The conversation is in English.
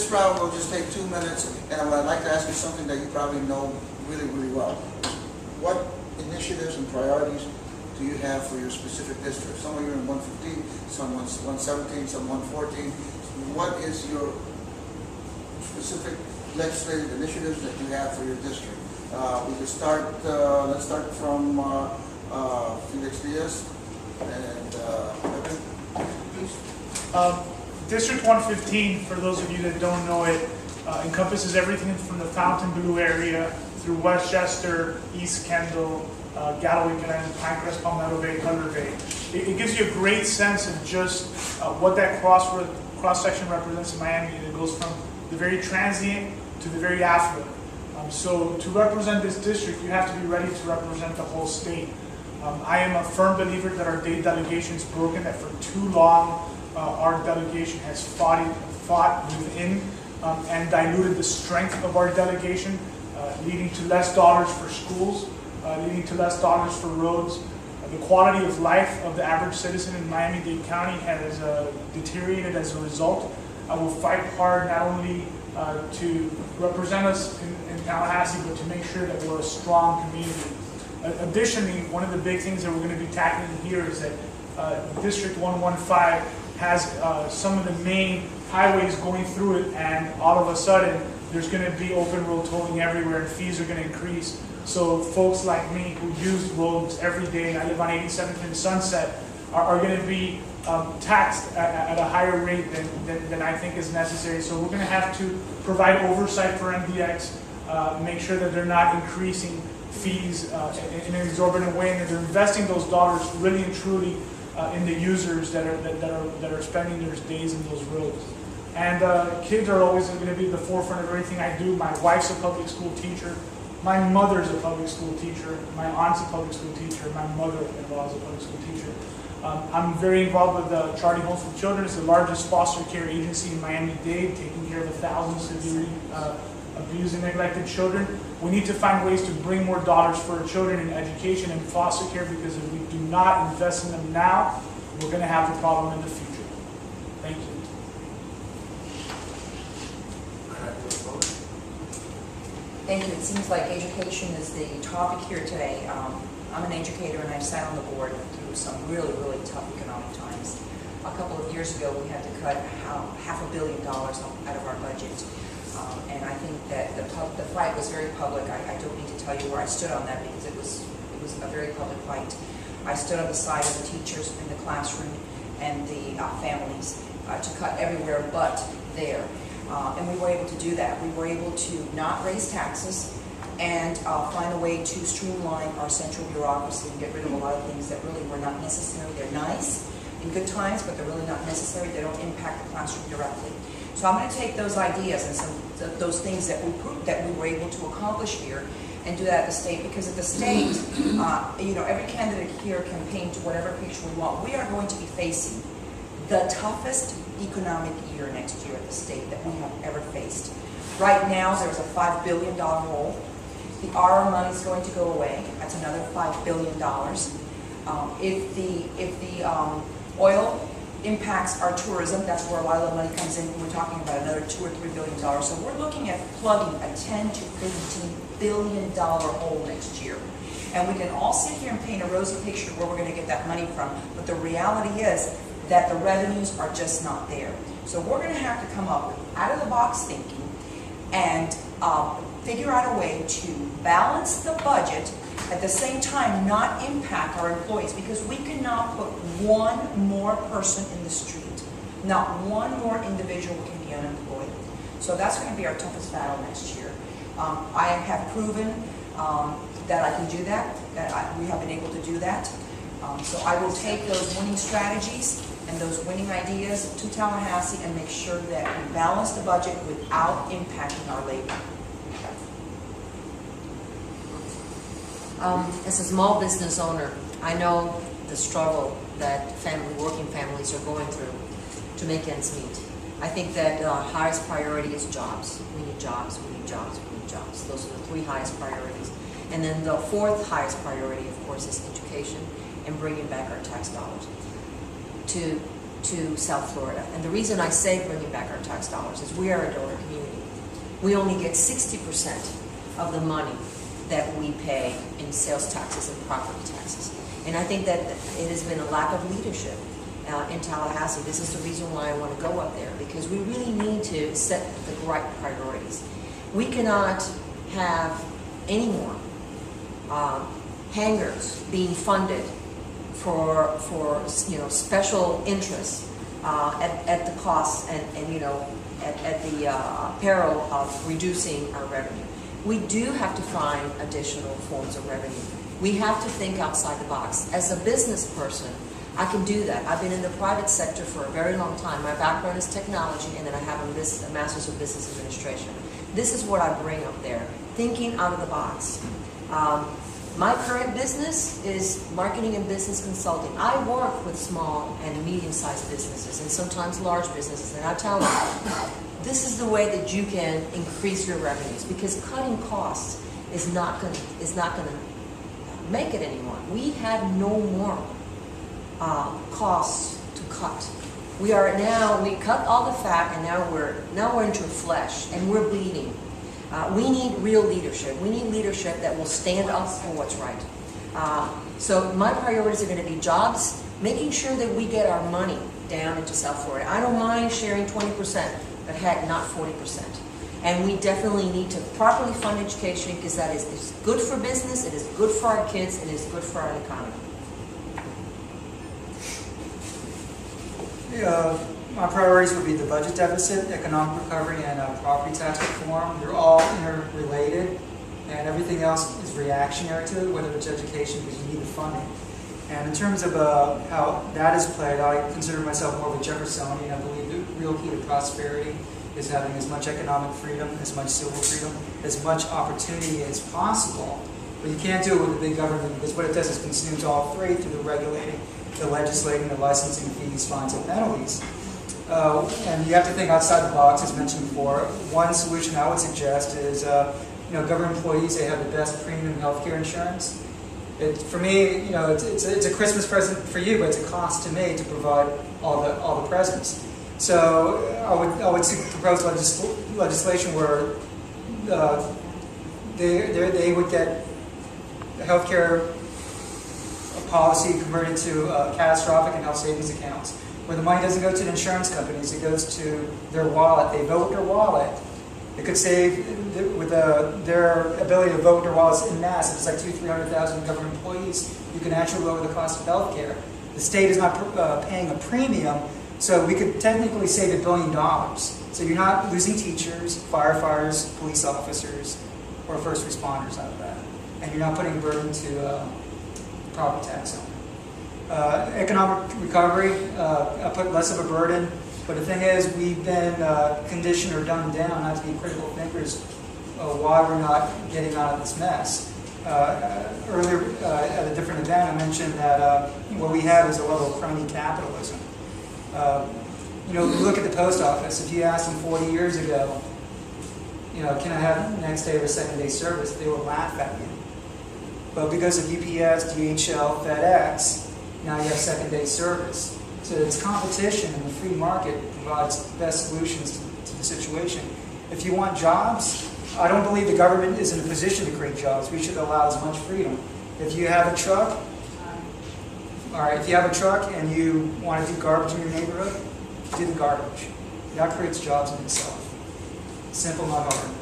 this round will just take 2 minutes, and I'd like to ask you something that you probably know really, really well. What initiatives and priorities do you have for your specific district? Some of you are in 115, some 117, some 114. What is your specific legislative initiatives that you have for your district? We can start, let's start from Felix Diaz and Evan, please. District 115, for those of you that don't know it, encompasses everything from the Fontainebleau area through Westchester, East Kendall, Galloway, Pinecrest, Palmetto Bay, Cutler Bay. It gives you a great sense of just what that cross-section represents in Miami. It goes from the very transient to the very affluent. So to represent this district, you have to be ready to represent the whole state. I am a firm believer that our day delegation is broken, that for too long our delegation has fought within and diluted the strength of our delegation, leading to less dollars for schools, leading to less dollars for roads. The quality of life of the average citizen in Miami-Dade County has deteriorated as a result. I will fight hard not only to represent us in Tallahassee, but to make sure that we're a strong community. Additionally, one of the big things that we're going to be tackling here is that District 115 has some of the main highways going through it, and all of a sudden there's going to be open road tolling everywhere and fees are going to increase. So folks like me who use roads every day, and I live on 87th and Sunset, are going to be taxed at a higher rate than I think is necessary. So we're going to have to provide oversight for MDX, make sure that they're not increasing fees in an exorbitant way, and that they're investing those dollars really and truly in the users that are spending their days in those roads. And kids are always going to be at the forefront of everything I do. My wife's a public school teacher. My mother's a public school teacher. My aunt's a public school teacher. My mother-in-law is a public school teacher. I'm very involved with Charting Homes for Children. It's the largest foster care agency in Miami-Dade, taking care of thousands of severely abused and neglected children. We need to find ways to bring more dollars for our children in education and foster care, because if we do not invest in them now, we're going to have the problem in the future. Thank you. Thank you. It seems like education is the topic here today. I'm an educator and I've sat on the board through some really, really tough economic times. A couple of years ago, we had to cut $500 million out of our budget. And I think that the fight was very public. I don't need to tell you where I stood on that, because it was a very public fight. I stood on the side of the teachers in the classroom and the families to cut everywhere but there. And we were able to do that. We were able to not raise taxes and find a way to streamline our central bureaucracy and get rid of a lot of things that really were not necessary. They're nice in good times, but they're really not necessary. They don't impact the classroom directly. So I'm going to take those ideas and some of those things that we proved that we were able to accomplish here and do that at the state, because at the state, every candidate here can paint whatever picture we want. We are going to be facing the toughest economic year next year at the state that we have ever faced. Right now, there's a $5 billion hole. The RR money is going to go away. That's another $5 billion. If the oil impacts our tourism, that's where a lot of the money comes in. We're talking about another $2 or $3 billion. So we're looking at plugging a $10 to $15 billion hole next year. And we can all sit here and paint a rosy picture of where we're going to get that money from, but the reality is that the revenues are just not there. So we're going to have to come up with out-of-the-box thinking and figure out a way to balance the budget, at the same time not impact our employees, because we cannot put one more person in the street. Not one more individual can be unemployed. So that's going to be our toughest battle next year. I have proven that I can do that, we have been able to do that. So I will take those winning strategies and those winning ideas to Tallahassee and make sure that we balance the budget without impacting our labor. As a small business owner, I know the struggle that working families are going through to make ends meet. I think that the highest priority is jobs. We need jobs, we need jobs, we need jobs. Those are the three highest priorities. And then the fourth highest priority, of course, is education and bringing back our tax dollars. To to South Florida. And the reason I say bringing back our tax dollars is we are a donor community. We only get 60% of the money that we pay in sales taxes and property taxes. And I think that it has been a lack of leadership in Tallahassee. This is the reason why I want to go up there, because we really need to set the right priorities. We cannot have any more hangars being funded for special interests at the cost and at the peril of reducing our revenue. We do have to find additional forms of revenue. We have to think outside the box. As a business person, I can do that. I've been in the private sector for a very long time. My background is technology, and then I have a Master's of Business Administration. This is what I bring up there, thinking out of the box. My current business is marketing and business consulting. I work with small and medium-sized businesses and sometimes large businesses, and I tell them, this is the way that you can increase your revenues, because cutting costs is not going to make it anymore. We have no more costs to cut. We cut all the fat, and now we're into flesh, and we're bleeding. We need real leadership. We need leadership that will stand up for what's right. So my priorities are going to be jobs, making sure that we get our money down into South Florida. I don't mind sharing 20%, but heck, not 40%. And we definitely need to properly fund education, because that is good for business, it is good for our kids, and it is good for our economy. My priorities would be the budget deficit, economic recovery, and property tax reform. They're all interrelated, and everything else is reactionary to it, whether it's education, because you need the funding. And in terms of how that is played, I consider myself more of a Jeffersonian. I believe the real key to prosperity is having as much economic freedom, as much civil freedom, as much opportunity as possible. But you can't do it with the big government, because what it does is consumes all three through the regulating, the legislating, the licensing fees, fines, and penalties. And you have to think outside the box, as mentioned before. One solution I would suggest is, government employees, they have the best premium healthcare insurance. For me, it's a Christmas present for you, but it's a cost to me to provide all the presents. So I would propose legislation where they would get the healthcare policy converted to catastrophic and health savings accounts, where the money doesn't go to the insurance companies, it goes to their wallet. They vote their wallet. It could save, with their ability to vote their wallets in mass, if it's like 300,000 government employees, you can actually lower the cost of health care. The state is not paying a premium, so we could technically save $1 billion. So you're not losing teachers, firefighters, police officers, or first responders out of that. And you're not putting a burden to property tax on. Economic recovery, I put less of a burden. But the thing is, we've been conditioned or dumbed down not to be critical thinkers of why we're not getting out of this mess. Earlier at a different event, I mentioned that what we have is a level of crony capitalism. Look at the post office. If you asked them 40 years ago, can I have next day or second day service, they would laugh at you. But because of UPS, DHL, FedEx, now you have second day service. So it's competition, and the free market provides the best solutions to the situation. If you want jobs, I don't believe the government is in a position to create jobs. We should allow as much freedom. If you have a truck, if you have a truck and you want to do garbage in your neighborhood, do the garbage. That creates jobs in itself. Simple, not hard.